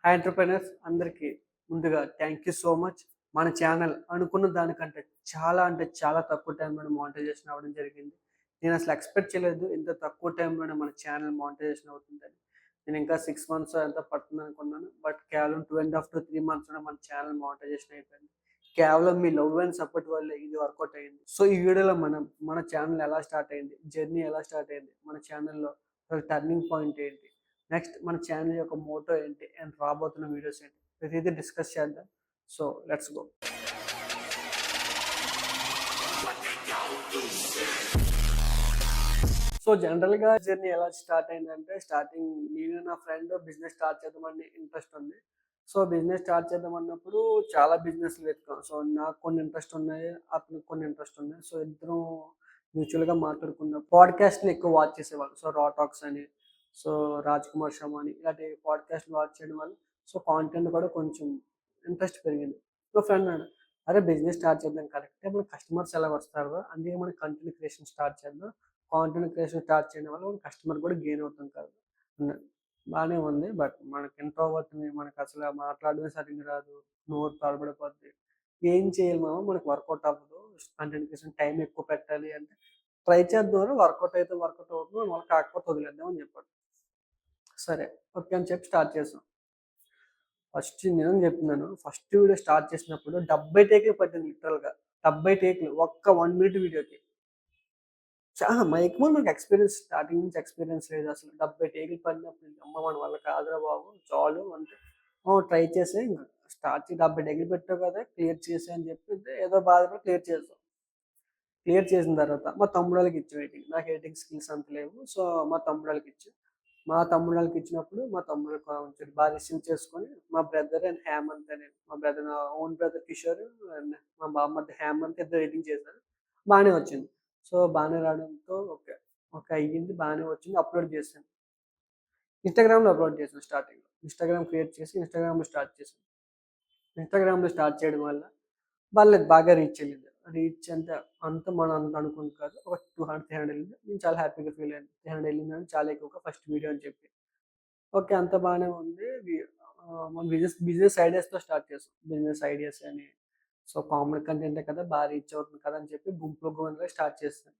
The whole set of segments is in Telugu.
హాయ్ ఎంటర్‌ప్రెన్యూర్స్ అందరికీ ముందుగా థ్యాంక్ యూ సో మచ్. మన ఛానల్ అనుకున్న దానికంటే చాలా అంటే చాలా తక్కువ టైంలోనే మానిటైజేషన్ అవ్వడం జరిగింది. నేనసలు ఎక్స్‌పెక్ట్ చేయలేదు ఇంత తక్కువ టైంలోనే మన ఛానల్ మానిటైజేషన్ అవుతుందని. నేను ఇంకా 6 మంత్స్ ఎంతో పడుతుందనుకున్నాను. బట్ కేవలం 2.5-3 మంత్స్‌లోనే మన ఛానల్ మానిటైజేషన్ అయిపోయింది. కేవలం మీ లవ్ అండ్ సపోర్ట్ వల్లే ఇది వర్కౌట్ అయింది. సో, ఈ వీడియోలో మనం మన ఛానల్ ఎలా స్టార్ట్ అయింది, జర్నీ ఎలా స్టార్ట్ అయింది, మన ఛానల్‌లో టర్నింగ్ పాయింట్ ఏంటి, నెక్స్ట్ మన ఛానల్ యొక్క మోటో ఏంటి అండ్ రాబోతున్న వీడియోస్ ఏంటి ప్రతిదీ డిస్కస్ చేద్దాం. So let's go. సో జనరల్‌గా జర్నీ ఎలా స్టార్ట్ అయిందంటే స్టార్టింగ్ నేను నా ఫ్రెండ్ బిజినెస్ స్టార్ట్ చేద్దామని ఇంట్రెస్ట్ ఉంది. సో బిజినెస్ స్టార్ట్ చేద్దాం అన్నప్పుడు చాలా బిజినెస్‌లు వెతికాం. సో నాకు కొన్ని ఇంట్రెస్ట్ ఉన్నాయి. అతనికి కొన్ని ఇంట్రెస్ట్ ఉన్నాయి. సో ఇద్దరం మ్యూచువల్‌గా మాట్లాడుకున్నాం. పాడ్‌కాస్ట్‌లు ఎక్కువ వాచ్ చేసేవాళ్ళం. సో రా టాక్స్ అని, సో రాజ్ కుమార్ శర్మ అని ఇలాంటి పాడ్‌కాస్ట్‌లు వాచ్ చేయడం వల్ల సో కాంటెంట్ కూడా కొంచెం ఇంట్రెస్ట్ పెరిగింది. సో ఫ్రెండ్ అన్నాడు, "అరే బిజినెస్ స్టార్ట్ చేద్దాం కరెక్టే మనకు కస్టమర్స్ ఎలాగ వస్తారు. అందుకే మనం కంటెంట్ క్రియేషన్ స్టార్ట్ చేద్దాం. కాంటెంట్ క్రియేషన్ స్టార్ట్ చేయడం వల్ల మనం కస్టమర్ కూడా గెయిన్ అవుతాం కదా" అన్నాడు. బానే ఉంది. బట్ మనకి ఇంట్రోవర్ట్‌ని మనకసల మాట్లాడడమే సరిగ్గా రాదు. నోరు తడబడిపోద్ది. ఏం చేయాలి మామ మనకు వర్కౌట్ అవ్వదు. కంటెంట్ క్రియేషన్ టైం ఎక్కువ పెట్టాలి అంటే, ట్రై చేద్దాం వర్కౌట్ అయితే వర్కౌట్ అవుతుంది. మళ్ళీ కాకపోతే వదిలేద్దాం అని చెప్పాడు. సరే. ఓకే అని చెప్పి స్టార్ట్ చేసాం. ఫస్ట్ నిజం చెప్తున్నాను. ఫస్ట్ వీడియో స్టార్ట్ చేసినప్పుడు 70 టేకులు పట్టింది లిటరల్‌గా. 70 టేకులు ఒక్క 1 మినిట్ వీడియోకి. మైక్‌లో నాకు ఎక్స్‌పీరియన్స్ స్టార్టింగ్ నుంచి ఎక్స్‌పీరియన్స్ లేదసలు. 70 టేకులు పడినప్పుడు అమ్మ మన వల్ల కాదురా బాబు చాలు అంటే ట్రై చేసేయి ఇంక స్టార్ట్ 70 టేకులు పెట్టావు కదా! క్లియర్ చేసేయి అని చెప్పి ఏదో బాధపడి క్లియర్ చేసాం. క్లియర్ చేసిన తర్వాత మా తమ్ముడోళ్ళకి ఇచ్చాం ఎడిటింగ్. నాకు ఎడిటింగ్ స్కిల్స్ అంత లేవు. సో మా తమ్ముడోళ్ళకి ఇచ్చాం. మా తమ్ముడోళ్ళకి ఇచ్చినప్పుడు మా తమ్ముడు కొంచెం బాగా రిసీవ్ చేసుకొని మా బ్రదర్ అండ్ హేమంత్ అని మా బ్రదర్ నా ఓన్ బ్రదర్ కిషోర్ అండ్ మా బామ్మర్ది హేమంత్ ఇద్దరు ఎడిటింగ్ చేశారు. బానే వచ్చింది. సో బానే రావడంతో ఓకే. ఓకే అయ్యింది. బానే వచ్చింది. అప్‌లోడ్ చేశాను. ఇన్‌స్టాగ్రామ్‌లో అప్‌లోడ్ చేశాను స్టార్టింగ్‌లో. ఇన్‌స్టాగ్రామ్ క్రియేట్ చేసి ఇన్‌స్టాగ్రామ్‌లో స్టార్ట్ చేశాను. ఇన్‌స్టాగ్రామ్‌లో స్టార్ట్ చేయడం వల్ల పర్లేదు బాగా రీచ్ ఎళ్ళింది. రీచ్ అంటే అంత మనం అంత అనుకుంది కాదు. ఒక 200, 300 ఎళ్ళింది. నేను చాలా హ్యాపీగా ఫీల్ అయ్యాను. 300 ఎళ్ళిందంటే చాలా ఎక్కువగా ఫస్ట్ వీడియో అని చెప్పి. ఓకే. అంతా బానే ఉంది. మన బిజినెస్ బిజినెస్ ఐడియాస్‌తో స్టార్ట్ చేసాం. బిజినెస్ ఐడియాస్ అని, సో కామెడీ కంటెంటే కదా! బాగా రీచ్ అవుతుంది కదా! అని చెప్పి గుంపులో గోవిందలా స్టార్ట్ చేశాను.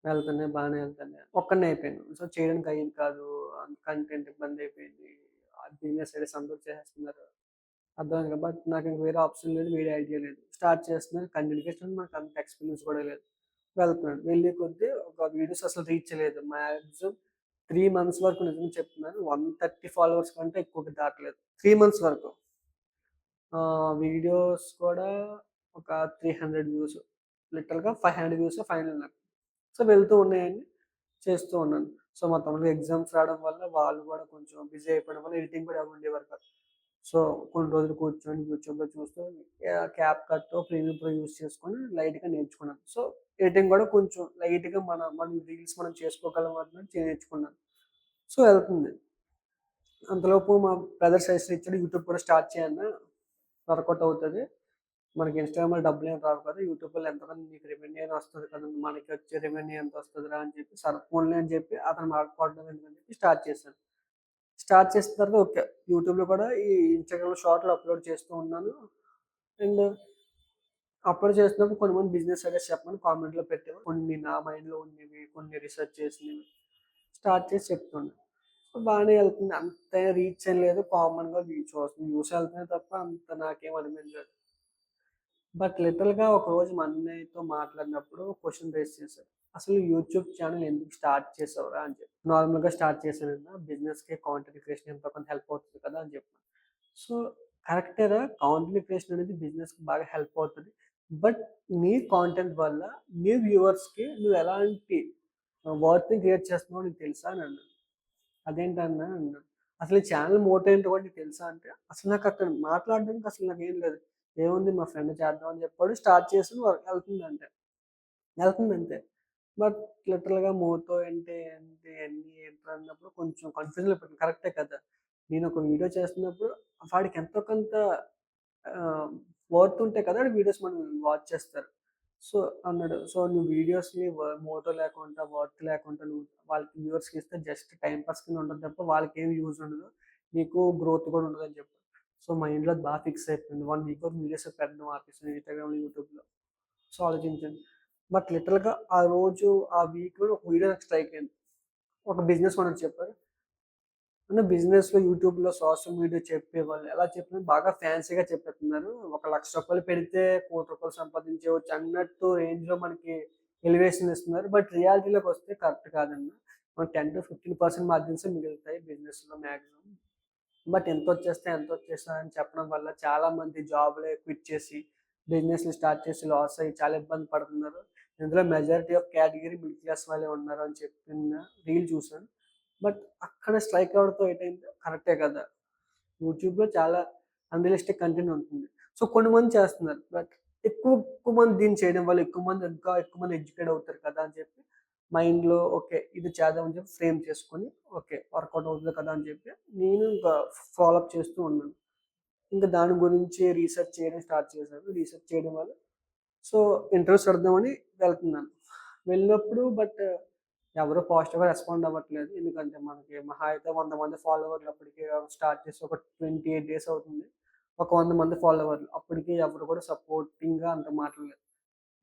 వెళ్తున్నాయి బానే వెళ్తున్నాయి. ఒక్కడినే అయిపోయాను. సో చేయడానికి అయ్యేది కాదు. కంటెంట్ ఇబ్బంది అయిపోయింది. బిజినెస్ ఐడియాస్ అందరూ చేసేస్తున్నారు. అర్థమైంది కదా! బట్ నాకు ఇంక వేరే ఆప్షన్ లేదు. వేరే ఐడియా లేదు. స్టార్ట్ చేస్తున్నాను. కంటెంట్ క్రియేషన్ నాకు అంత ఎక్స్‌పీరియన్స్ కూడా లేదు. వెళ్తున్నాను. వెళ్ళే కొద్దీ ఒక వీడియోస్ అసలు రీచ్ లేదు. మాక్సిమం 3 మంత్స్ వరకు నిజంగా చెప్తున్నాను. 130 ఫాలోవర్స్ కంటే ఎక్కువకి దాటలేదు. 3 మంత్స్ వరకు. వీడియోస్ కూడా ఒక 300 వ్యూస్. లిటరల్‌గా 500 వ్యూసే ఫైనల్ నాకు. సో, వెళ్తూ ఉన్నాయండి. చేస్తూ ఉన్నాను. సో, మా తమ్ముడికి ఎగ్జామ్స్ రావడం వల్ల వాళ్ళు గూడా కొంచెం బిజీ అయిపోవడం వల్ల ఎడిటింగ్ కూడా ఎవరు ఉండేవారు కాదు. సో, కొన్ని రోజులు కూర్చొని యూట్యూబ్‌లో చూస్తూ క్యాప్ కట్టో, ప్రీమియర్ ప్రో యూజ్ చేసుకొని లైట్‌గా నేర్చుకున్నాను. సో, ఎడిటింగ్ కూడా కొంచెం లైట్‌గా మన రీల్స్ మనం చేసుకోగలం అన్నట్టు నేర్చుకున్నాను. సో, వెళ్తుంది. అంతలోపు మా బ్రదర్ సజెషన్ ఇచ్చాడు. యూట్యూబ్ కూడా స్టార్ట్ చేయన్నా వర్కౌట్ అవుతది. మనకి ఇన్‌స్టాగ్రామ్‌లో డబ్బులేం రావు కదా! యూట్యూబ్‌లో ఎంతకని నీకు రెవెన్యూ అయినా వస్తది కదా! మనకి వచ్చే రెవెన్యూ ఎంత వస్తదిరా అని చెప్పి, సరే పోన్లే అని చెప్పి అతను మాట్లాడడం ఎందుకని చెప్పి స్టార్ట్ చేశాను. స్టార్ట్ చేసిన తర్వాత ఓకే. యూట్యూబ్‌లో కూడా ఈ ఇన్‌స్టాగ్రామ్‌లో షార్ట్‌లు అప్‌లోడ్ చేస్తూ ఉన్నాను. అండ్ అప్‌లోడ్ చేస్తున్నప్పుడు కొంతమంది బిజినెస్ ఐడియాస్ చెప్పమని కామెంట్‌లో పెట్టేవారు. కొన్ని నా మైండ్‌లో ఉన్నవి, కొన్ని రిసర్చ్ చేసినవి స్టార్ట్ చేసి చెప్తున్నా. సో, బానే వెళ్తుంది. అంత రీచ్ ఏం లేదు. కామన్‌గా వ్యూస్ వెళ్తున్నాయి తప్ప అంత నాకేం అనిపించలేదు. బట్ లిటరల్‌గా ఒకరోజు మా అన్నయ్యతో మాట్లాడినప్పుడు క్వెషన్ రైజ్ చేశారు. "అసలు యూట్యూబ్ ఛానెల్ ఎందుకు స్టార్ట్ చేసావురా?" అని చెప్పి. నార్మల్‌గా స్టార్ట్ చేశానన్నా. బిజినెస్‌కి కాంటెంట్ క్రియేషన్ ఎంతో కొంత హెల్ప్ అవుతది కదా! అని చెప్పాను. సో, కరెక్టేరా కాంటెంట్ క్రియేషన్ అనేది బిజినెస్‌కి బాగా హెల్ప్ అవుతది. బట్ నీ కాంటెంట్ వల్ల నీ వ్యూవర్స్‌కి నువ్వు ఎలాంటి వర్త్‌ని క్రియేట్ చేస్తున్నావో నీకు తెలుసా అని అన్నాడు. అదేంటన్నా అన్నాడు. అసలు ఈ ఛానెల్ మోటో ఏంటో కూడా నీకు తెలుసా అంటే, అసలు నాకక్కడ మాట్లాడడానికి అసలు నాకేం లేదు. ఏముంది మా ఫ్రెండ్ చేద్దాం అని చెప్పాడు. స్టార్ట్ చేసాను ఎళ్తుందంతే. ఎళ్తుందంతే. బట్ లిటరల్‌గా మోటో ఏంటి అన్నీ ఏంట్రా అన్నప్పుడు కొంచెం కన్‌ఫ్యూజన్‌లో పడ్డాను. కరెక్టే కదా! నేనొక వీడియో చేస్తున్నప్పుడు వాడికి ఎంతో కొంత ఆహ్, వర్త్ ఉంటే కదా! వీడియోస్ మనం వాచ్ చేస్తారు. సో, అన్నాడు. సో, నువ్వు వీడియోస్‌ని మోటో లేకుండా, వర్త్ లేకుండా నువ్వు వాళ్ళకి వ్యూవర్స్‌కి ఇస్తే జస్ట్ టైమ్ పాస్ కింద ఉంటది తప్ప వాళ్ళకేమి యూజ్ ఉండదు. మీకు గ్రోత్ కూడా ఉండదని చెప్పారు. సో మైండ్‌లో అది బాగా ఫిక్స్ అయిపోయింది. 1 వీక్ వరకు వీడియోస్ పెట్టడం ఆపేసాను ఇన్‌స్టాగ్రామ్‌లో, యూట్యూబ్‌లో. సో ఆలోచించండి. బట్ లిటరల్‌గా ఆ రోజు, ఆ వీక్‌లో ఒక వీడియో నాకు స్ట్రైక్ అయింది. ఒక బిజినెస్ ఓనర్ చెప్పారు. అంటే బిజినెస్‌లో, యూట్యూబ్‌లో, సోషల్ మీడియా చెప్పేవాళ్ళు ఎలా చెప్పినా బాగా ఫ్యాన్సీగా చెప్పేస్తున్నారు. ఒక రూ. 1,00,000 పెడితే రూ. 1,00,00,000 సంపాదించవచ్చు అన్నట్టు రేంజ్‌లో మనకి ఎలివేషన్ ఇస్తున్నారు. బట్ రియాలిటీలోకొస్తే కరెక్ట్ కాదండి. మనకు 10-15% మార్జిన్సే మిగులుతాయి బిజినెస్‌లో మాక్సిమం. బట్ ఎంతొచ్చేస్తాయి అని చెప్పడం వల్ల చాలామంది జాబ్‌లే క్విట్ చేసి, బిజినెస్‌లు స్టార్ట్ చేసి లాస్ అయ్యి చాలా ఇబ్బంది పడుతున్నారు. ఇందులో majority of category middle class వాళ్ళే ఉన్నారు అని చెప్పిన రీల్ చూసాను. బట్ అక్కడ స్ట్రైక్ అవ్వడంతో ఏటైంది కరెక్టే కదా! యూట్యూబ్‌లో చాలా అన్‌రియలిస్టిక్ కంటెంట్ ఉంటుంది. సో, కొన్ని మంది చేస్తున్నారు. బట్ ఎక్కువ మంది దీన్ని చేయడం వల్ల ఇంకా ఎక్కువ మంది ఎడ్యుకేట్ అవుతారు కదా! అని చెప్పి మైండ్‌లో ఓకే. ఇది చేద్దామని చెప్పి ఫ్రేమ్ చేసుకొని ఓకే. వర్కౌట్ అవుతది కదా! అని చెప్పి నేను ఇంకా ఫాలో అప్ చేస్తూ ఉన్నాను. ఇంకా దాని గురించి రీసెర్చ్ చేయడం స్టార్ట్ చేశాను. రీసెర్చ్ చేయడం వల్ల సో, ఇంటర్వ్యూస్ పెడదామని వెళ్తున్నాను. వెళ్ళినప్పుడు బట్ ఎవరు పాజిటివ్‌గా రెస్పాండ్ అవ్వట్లేదు. ఎందుకంటే మనకి మహా అయితే 100 మంది ఫాలోవర్లు అప్పటికి స్టార్ట్ చేసి ఒక 28 డేస్ అవుతుంది. ఒక 100 మంది ఫాలోవర్లు. అప్పటికి ఎవరు కూడా సపోర్టింగ్‌గా అంత మాట్లాడలేదు.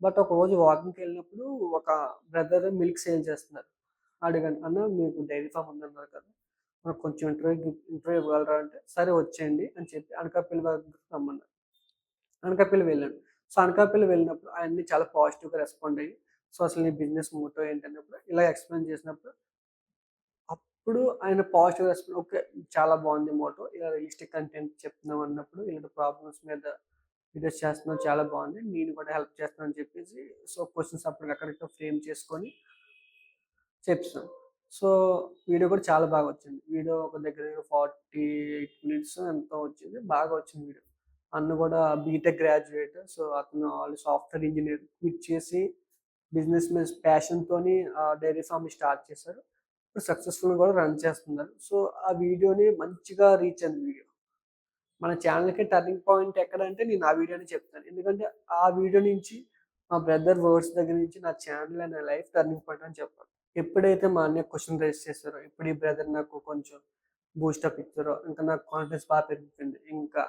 బట్ ఒకరోజు వాకింగ్‌కెళ్ళినప్పుడు ఒక బ్రదర్ మిల్క్ సేల్ చేస్తున్నారు. అడిగాను, "అన్న మీకు డైరీ ఫార్మ్ ఉందన్నారు కదా! నాకు కొంచెం ఇంటర్వ్యూ ఇవ్వగలరా?" అంటే, "సరే వచ్చేయండి" అని చెప్పి అనకాపల్లి వరకు రమ్మన్నారు. అనకాపల్లి వెళ్ళాను. సో, అనకాపల్లి వెళ్ళినప్పుడు ఆయన్ని చాలా పాజిటివ్‌గా రెస్పాండ్ అయ్యి, సో, అసలు నీ బిజినెస్ మోటో ఏంటన్నప్పుడు ఇలా ఎక్స్‌ప్లెయిన్ చేసినప్పుడు, అప్పుడు ఆయన పాజిటివ్ రెస్పాండ్ ఓకే. చాలా బావుంది మోటో. ఇలా రియలిస్టిక్ కంటెంట్ చెప్తున్నావు అన్నప్పుడు, ఇలాంటి ప్రాబ్లమ్స్ మీద వీడియోస్ చేస్తున్నావు చాలా బావుంది. నేను కూడా హెల్ప్ చేస్తాను అని చెప్పేసి, సో, క్వెషన్స్ అప్పటికక్కడికే ఫ్రేమ్ చేసుకొని చెప్పేసాను. సో, వీడియో కూడా చాలా బాగా వచ్చింది. వీడియో ఒక దగ్గర దగ్గర 48 మినిట్స్ ఎంతో వచ్చింది. బాగా వచ్చింది వీడియో. అన్న కూడా బీటెక్ గ్రాడ్యుయేట్. సో, అతను ఆల్రెడీ సాఫ్ట్‌వేర్ ఇంజినీర్ క్విట్ చేసి బిజినెస్ మీద ప్యాషన్‌తోని డైరీ ఫార్మ్ స్టార్ట్ చేశారు. ఇప్పుడు సక్సెస్‌ఫుల్‌గా కూడా రన్ చేస్తున్నారు. సో, ఆ వీడియోని మంచిగా రీచ్ అయింది వీడియో. మన ఛానెల్‌కి టర్నింగ్ పాయింట్ ఎక్కడంటే నేను ఆ వీడియోనే చెప్తాను. ఎందుకంటే ఆ వీడియో నుంచి మా బ్రదర్ వర్డ్స్ దగ్గర నుంచి నా ఛానెల్ అండ్ నా లైఫ్ టర్నింగ్ పాయింట్ అని చెప్పాలి. ఎప్పుడైతే మా అన్నయ్య క్వెషన్ రైజ్ చేసారో, ఎప్పుడు ఈ బ్రదర్ నాకు కొంచెం బూస్టప్ ఇచ్చారో, ఇంకా నాకు కాన్ఫిడెన్స్ బాగా పెరిగిపోయింది. ఇంకా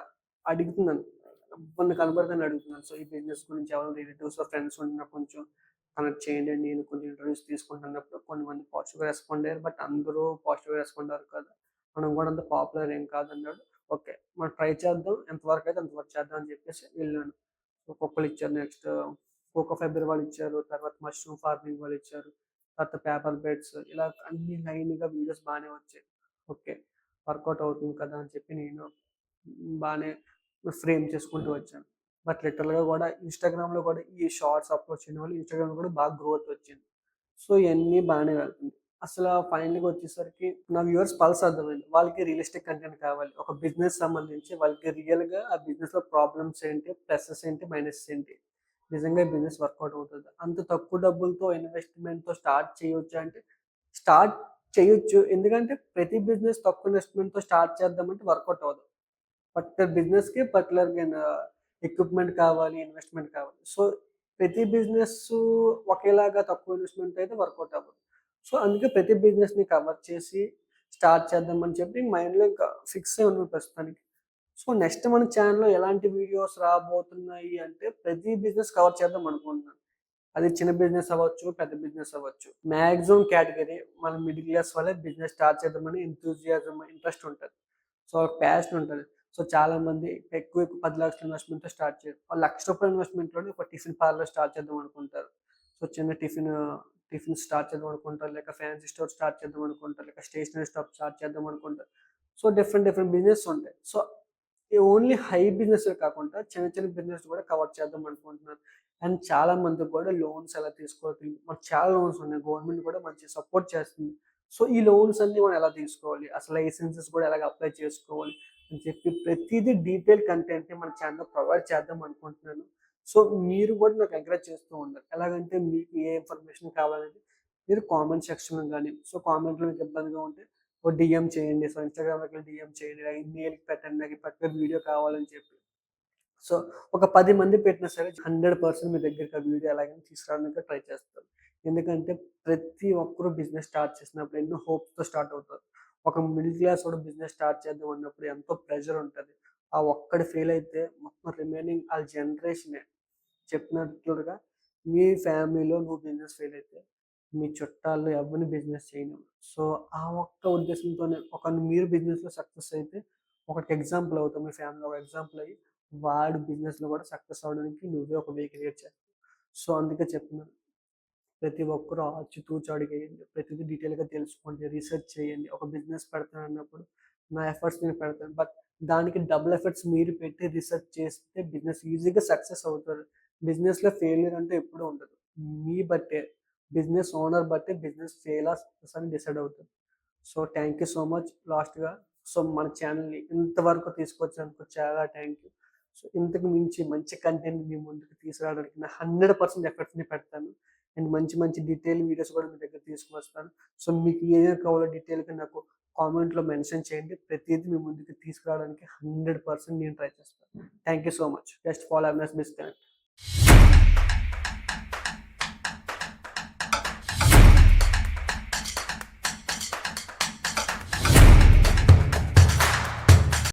అడుగుతున్నాను. ఎవ్వరిని కనపడితే అడుగుతున్నాను. సో, ఈ బిజినెస్ గురించి ఎవరైనా రిలేటివ్స్, ఫ్రెండ్స్ ఉంటే నాకు కొంచెం కనెక్ట్ చేయండి. నేను కొంచెం ఇంటర్వ్యూస్ తీసుకుంటున్నప్పుడు కొంతమంది పాజిటివ్‌గా రెస్పాండ్ అయ్యారు. బట్ అందరూ పాజిటివ్‌గా రెస్పాండ్ అవ్వరు కదా! మనం కూడా అంత పాపులర్ ఏం కాదన్నాడు. ఓకే. మనం ట్రై చేద్దాం. ఎంతవరకైతే అంతవరకు చేద్దాం అని చెప్పేసి వెళ్ళాను. ఒక్కొక్కళ్ళు ఇచ్చారు. నెక్స్ట్ కోకో ఫైబర్ వాళ్ళిచ్చారు. తర్వాత మష్రూమ్ ఫార్మింగ్ వాళ్ళిచ్చారు. తర్వాత పేపర్ బెడ్స్ ఇలా అన్ని లైన్‌గా వీడియోస్ బానే వచ్చాయి. ఓకే. వర్కౌట్ అవుతుంది కదా! అని చెప్పి నేను బానే ఫ్రేమ్ చేసుకుంటూ వచ్చాను. బట్ లిటరల్‌గా గూడా ఇన్‌స్టాగ్రామ్‌లో గూడా ఈ షార్ట్స్ అప్‌లోడ్ చేయడం వల్ల ఇన్‌స్టాగ్రామ్‌లో కూడా బాగా గ్రోత్ వచ్చింది. సో, ఇయన్నీ బానే వెళ్తుంది. అసల ఫైనల్‌గా వచ్చేసరికి నా వ్యూవర్స్ పల్స్ అర్థమైంది. వాళ్ళకి రియలిస్టిక్ కంటెంట్ కావాలి. ఒక బిజినెస్ సంబంధించి వాళ్ళకి రియల్‌గా ఆ బిజినెస్‌లో ప్రాబ్లమ్స్ ఏంటి? ప్లసెస్ ఏంటి? మైనసెస్ ఏంటి? నిజంగా ఈ బిజినెస్ వర్కౌట్ అవుతదా? అంత తక్కువ డబ్బులతో ఇన్వెస్ట్‌మెంట్‌తో స్టార్ట్ చేయొచ్చా అంటే, స్టార్ట్ చేయొచ్చు. ఎందుకంటే ప్రతి బిజినెస్ తక్కువ ఇన్వెస్ట్‌మెంట్‌తో స్టార్ట్ చేద్దామంటే వర్కౌట్ అవ్వదు. పర్టిక్యులర్ బిజినెస్‌కి పర్టిక్యులర్‌గా ఎక్విప్‌మెంట్ కావాలి, ఇన్వెస్ట్‌మెంట్ కావాలి. సో, ప్రతి బిజినెస్సు ఒకేలాగా తక్కువ ఇన్వెస్ట్‌మెంట్ అయితే వర్కౌట్ అవ్వదు. సో, అందుకే ప్రతి బిజినెస్‌ని కవర్ చేసి స్టార్ట్ చేద్దామని చెప్పి మైండ్‌లో ఇంకా ఫిక్స్ అయి ఉన్నాను ప్రస్తుతానికి. సో, నెక్స్ట్ మన ఛానెల్‌లో ఎలాంటి వీడియోస్ రాబోతున్నాయి అంటే ప్రతి బిజినెస్ కవర్ చేద్దాం అనుకుంటున్నాను. అది చిన్న బిజినెస్ అవ్వచ్చు, పెద్ద బిజినెస్ అవ్వచ్చు. మాక్సిమం కేటగరీ మన మిడిల్ క్లాస్ వాళ్ళే బిజినెస్ స్టార్ట్ చేద్దామని ఎంతూజియాజం, ఇంట్రెస్ట్ ఉంటది. సో, వాళ్ళకి ప్యాషన్ ఉంటది. సో, చాలామంది ఎక్కువ 10,00,000 ఇన్వెస్ట్‌మెంట్‌తో స్టార్ట్ చేయరు. వాళ్ళు రూ. 1,00,000 ఇన్వెస్ట్‌మెంట్‌లోనే ఒక టిఫిన్ పార్లర్ స్టార్ట్ చేద్దాం అనుకుంటారు. సో, చిన్న టిఫిన్ స్టార్ట్ చేద్దాం అనుకుంటారు. లేక ఫ్యాన్సీ స్టోర్ స్టార్ట్ చేద్దాం అనుకుంటారు. లేక స్టేషనరీ షాప్ స్టార్ట్ చేద్దాం అనుకుంటారు. సో, డిఫరెంట్ బిజినెస్ ఉంటాయి. సో, ఈ ఓన్లీ హై బిజినెస్‌లే కాకుండా చిన్న బిజినెస్ కూడా కవర్ చేద్దాం అనుకుంటున్నాను. అండ్ చాలా మందికి కూడా లోన్స్ ఎలా తీసుకోవాలి, మాకు చాలా లోన్స్ ఉన్నాయి. గవర్నమెంట్ కూడా మంచి సపోర్ట్ చేస్తుంది. సో, ఈ లోన్స్ అన్నీ మనం ఎలా తీసుకోవాలి? అసలు లైసెన్సెస్ కూడా ఎలాగ అప్లై చేసుకోవాలి? అని చెప్పి ప్రతీదీ డీటెయిల్ కంటెంట్‌ని మన ఛానెల్‌లో ప్రొవైడ్ చేద్దాం అనుకుంటున్నాను. సో, మీరు కూడా నాకు ఎంకరేజ్ చేస్తూ ఉండాలి. ఎలాగంటే మీకు ఏ ఇన్ఫర్మేషన్ కావాలనేది మీరు కామెంట్ సెక్షన్‌లో గాని, సో, కామెంట్‌లో మీకు ఇబ్బందిగా ఉంటే ఓ డీఎం చేయండి. సో, ఇన్‌స్టాగ్రామ్‌లోకెళ్ళి డీఎం చేయండి. లేదా మెయిల్‌కి పెట్టండి. నాకు ఈ పర్టిక్యులర్ వీడియో కావాలని చెప్పి. సో, ఒక 10 మంది పెట్టినా సరే 100% మీ దగ్గరికి ఆ వీడియో ఎలాగైనా తీసుకురావడానికి ట్రై చేస్తాను. ఎందుకంటే ప్రతి ఒక్కరు బిజినెస్ స్టార్ట్ చేసినప్పుడు ఎన్నో హోప్స్‌తో స్టార్ట్ అవుతారు. ఒక మిడిల్ క్లాస్ వాడు బిజినెస్ స్టార్ట్ చేద్దాం అన్నప్పుడు ఎంతో ప్రెషర్ ఉంటది. ఆ ఒక్కడు ఫెయిల్ అయితే మొత్తం రిమైనింగ్ ఆళ్ళ జనరేషనే చెప్పినట్లుగా మీ ఫ్యామిలీలో నువ్వు బిజినెస్ ఫెయిల్ అయితే మీ చుట్టాల్లో ఎవరిని బిజినెస్ చేయనివ్వరు. సో, ఆ ఒక్క ఉద్దేశంతోనే మీరు బిజినెస్‌లో సక్సెస్ అయితే ఒకడికి ఎగ్జాంపుల్ అవుతావు. మీ ఫ్యామిలీలో ఒక ఎగ్జాంపుల్ అయ్యి వాడు బిజినెస్‌లో కూడా సక్సెస్ అవ్వడానికి నువ్వే ఒక వే క్రియేట్ చేస్తావు. సో, అందుకే చెప్తున్నాను. ప్రతి ఒక్కరు ఆచితూచి అడుగేయండి. ప్రతిదీ డీటెయిల్‌గా తెలుసుకోండి. రిసర్చ్ చేయండి. ఒక బిజినెస్ పెడతానన్నప్పుడు నా ఎఫర్ట్స్ నేను పెడతాను. బట్ దానికి డబుల్ ఎఫర్ట్స్ మీరు పెట్టి రిసర్చ్ చేస్తే బిజినెస్ ఈజీగా సక్సెస్ అవుతారు. బిజినెస్‌లో ఫెయిల్యూర్ అంటే ఎప్పుడూ ఉండదు. మీ బట్టే బిజినెస్ ఓనర్ బట్టే బిజినెస్ ఫెయిలా, సక్సెస్ అని డిసైడ్ అవుతది. So, thank you so much లాస్ట్‌గా. సో, మన ఛానెల్‌ని ఇంతవరకు తీసుకొచ్చినందుకు చాలా థాంక్ యూ. సో, ఇంతకు మించి మంచి కంటెంట్ మీ ముందుకు తీసుకురావడానికి నా 100% ఎఫర్ట్స్‌ని పెడతాను. అండ్ మంచి మంచి డీటెయిల్ వీడియోస్ కూడా మీ దగ్గరికి తీసుకొస్తాను. సో, మీకు ఏది కావాలో డీటెయిల్‌గా నాకు కామెంట్‌లో మెన్షన్ చేయండి. ప్రతీదీ మీ ముందుకు తీసుకురావడానికి 100% నేను ట్రై చేస్తాను. Thank you so much. Just follow awareness biz connect.